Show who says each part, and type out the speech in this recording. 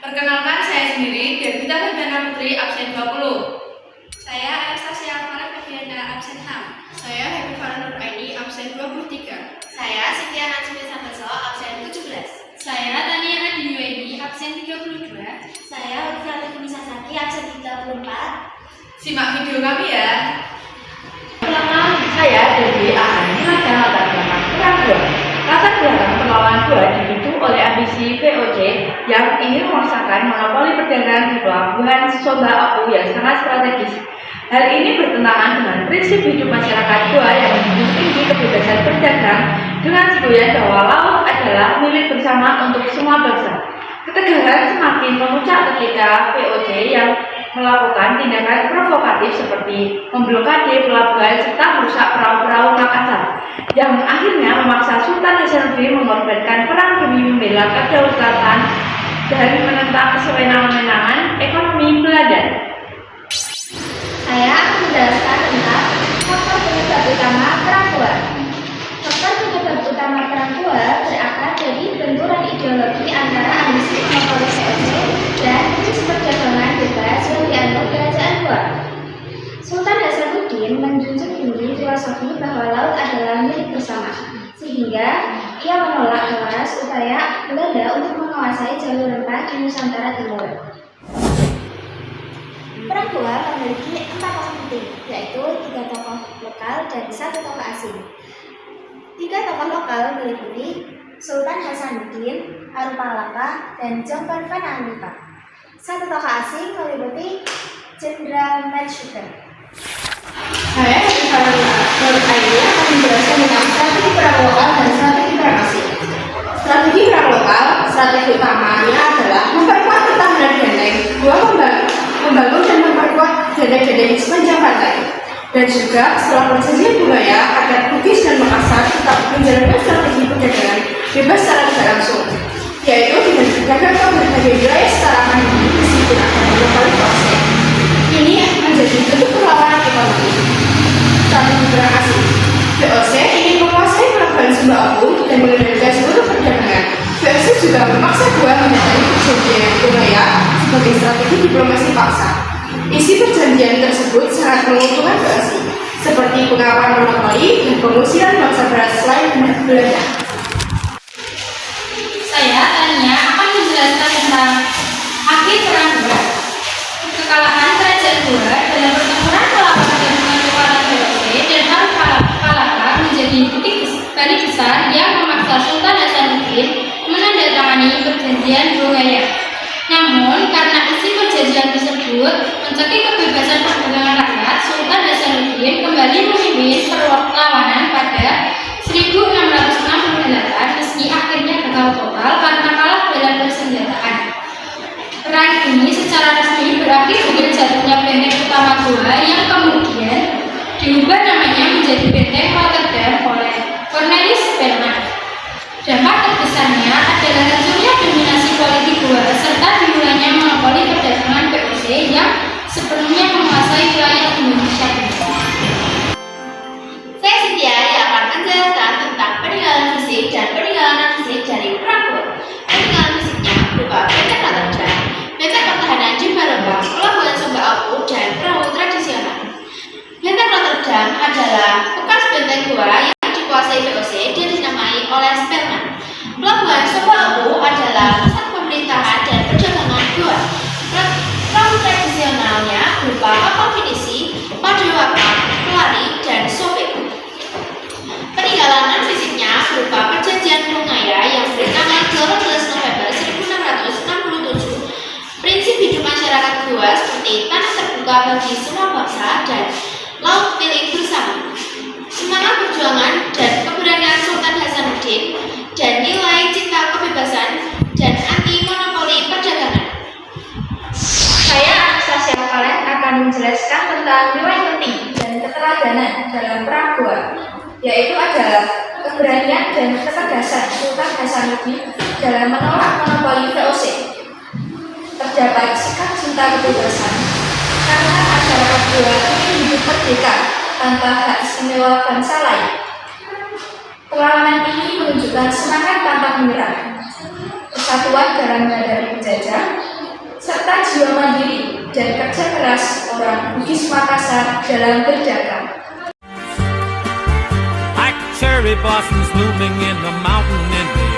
Speaker 1: Perkenalkan, saya sendiri, Devita Febiana Putri, absen 20.
Speaker 2: Saya Anastasia Farah Febiana, absen 6.
Speaker 3: Saya Happy Farah Nuraini, absen 23.
Speaker 2: Saya Cynthia Najmi Santoso, absen 17.
Speaker 4: Saya Tania Adinyueni, absen 32.
Speaker 2: Saya Olivia Sasaki, absen 34.
Speaker 1: Simak video kami ya.
Speaker 5: Pertama, saya Dewi akan menjelaskan latar belakang perang Goa. Latar belakang perlawanan Goa dipicu oleh ambisi VOC yang ingin memaksakan monopoli perdagangan di pelabuhan Sumba Apu yang sangat strategis. Hal ini bertentangan dengan prinsip hidup masyarakat Goa yang menjunjung tinggi kebebasan berdagang dengan semboyan bahwa laut adalah milik bersama untuk semua bangsa. Ketegangan semakin memuncak ketika VOC yang melakukan tindakan provokatif seperti memblokade pelabuhan serta merusak perahu-perahu Makassar yang akhirnya memaksa Sultan Hasanuddin mengorbankan perang demi membela kedaulatan dan menentang kesewenang-wenangan ekonomi Belanda.
Speaker 2: Saya akan menjelaskan tentang faktor penyebab utama perang Goa. Faktor penyebab utama perang Goa berakar dari benturan ideologi antara ambisi monopoli VOC dan prinsip perdagangan bebas yang dianut kerajaan Goa. Sultan Hasanuddin menjunjung tinggi filosofi bahwa laut adalah milik bersama, sehingga ia menolak keras upaya Belanda untuk menguasai jalur rempah di Nusantara Timur. Perang Goa memiliki 4 tokoh penting, yaitu 3 tokoh lokal dan 1 tokoh asing. 3 tokoh lokal meliputi Sultan Hasanuddin, Arupalapa, dan Jongkon van Alipa. 1 tokoh asing meliputi Jenderal Matsuyuki.
Speaker 3: Saya Happy Farah Nuraini akan menjelaskan tentang strategi perang lokal dan strategi perang asing. Strategi perang lokal, strategi utamanya adalah memperkuat pertahanan benteng, membangun dan memperkuat benteng-benteng di sepanjang pantai, dan juga setelah perjanjian budaya agar Bugis dan Makassar tetap menjalankan strategi perdagangan bebas secara tidak langsung, yaitu dengan berdagang ke berbagai wilayah secara mandiri meskipun akan berlokalisasi. Ini menjadi bentuk perlawanan ekonomi. Strategi perang asing, VOC ingin menguasai pelabuhan Sumba Apu dan mengendalikan seluruh perdagangan. VOC juga memaksa Goa menyertai perjanjian budaya sebagai strategi diplomasi paksa. Isi perjanjian tersebut sangat menguntungkan VOC, seperti pengawalan monopoli dan pengusiran bangsa berat selain Belanda.
Speaker 4: Saya Tania akan menjelaskan tentang akhir perang Goa. Kekalahan kerajaan Goa dalam pertempuran melawan gabungan kekuatan VOC dan Arupalapa menjadi titik balik besar yang memaksa Sultan Hasanuddin menandatangani perjanjian Bogaya. Namun, karena isi perjanjian tersebut mencekik kebebasan perdagangan rakyat, Sultan Hasanuddin kembali memimpin perlawanan pada 1668 meski akhirnya gagal total karena kalah dalam persenjataan. Perang ini secara resmi berakhir dengan jatuhnya benteng utama Goa yang kemudian diubah namanya menjadi Benteng Rotterdam oleh Cornelis Spelman. Dampak terbesarnya adalah hancurnya dominasi politik Goa serta dimulainya monopoli perdagangan VOC yang sepenuhnya menguasai wilayah Indonesia.
Speaker 2: Saya Cynthia yang akan menjelaskan tentang peninggalan fisik dan peninggalan non-fisik dari perang Goa. Peninggalan fisiknya berupa benteng Rotterdam, benteng pertahanan di Palembang, pelabuhan Sumba Apu, dan perahu tradisional. Benteng Rotterdam adalah bekas benteng Goa yang dikuasai VOC dan dinamai oleh Spelman. Pelabuhan Sumba Apu adalah pusat pemerintahan dan perdagangan Goa. Perahu tradisionalnya berupa kapal pinisi, padewakan, pelari, dan sopir. Peninggalan non-fisiknya berupa perjanjian Bongaya yang bertanggal 12 November 1667. Prinsip hidup masyarakat Goa seperti tanah terbuka bagi semua bangsa dan laut milik bersama. Semangat perjuangan dan keberanian Sultan Hasanuddin dan nilai cinta kebebasan dan anti monopoli perdagangan.
Speaker 5: Saya Anastasia Farah akan menjelaskan tentang nilai penting dan keteladanan dalam perang Goa, yaitu adalah keberanian dan ketegasan Sultan Hasanuddin dalam menolak monopoli VOC. Terdapat sikap cinta kebebasan karena masyarakat Goa ingin hidup merdeka tanpa hak istimewa bangsa lain. Perlawanan ini menunjukkan semangat pantang menyerah, kesatuan dalam menghadapi
Speaker 3: penjajah, serta jiwa mandiri dan kerja keras orang Bugis Makassar dalam berdagang.
Speaker 6: Like cherry blossoms blooming in the mountain in the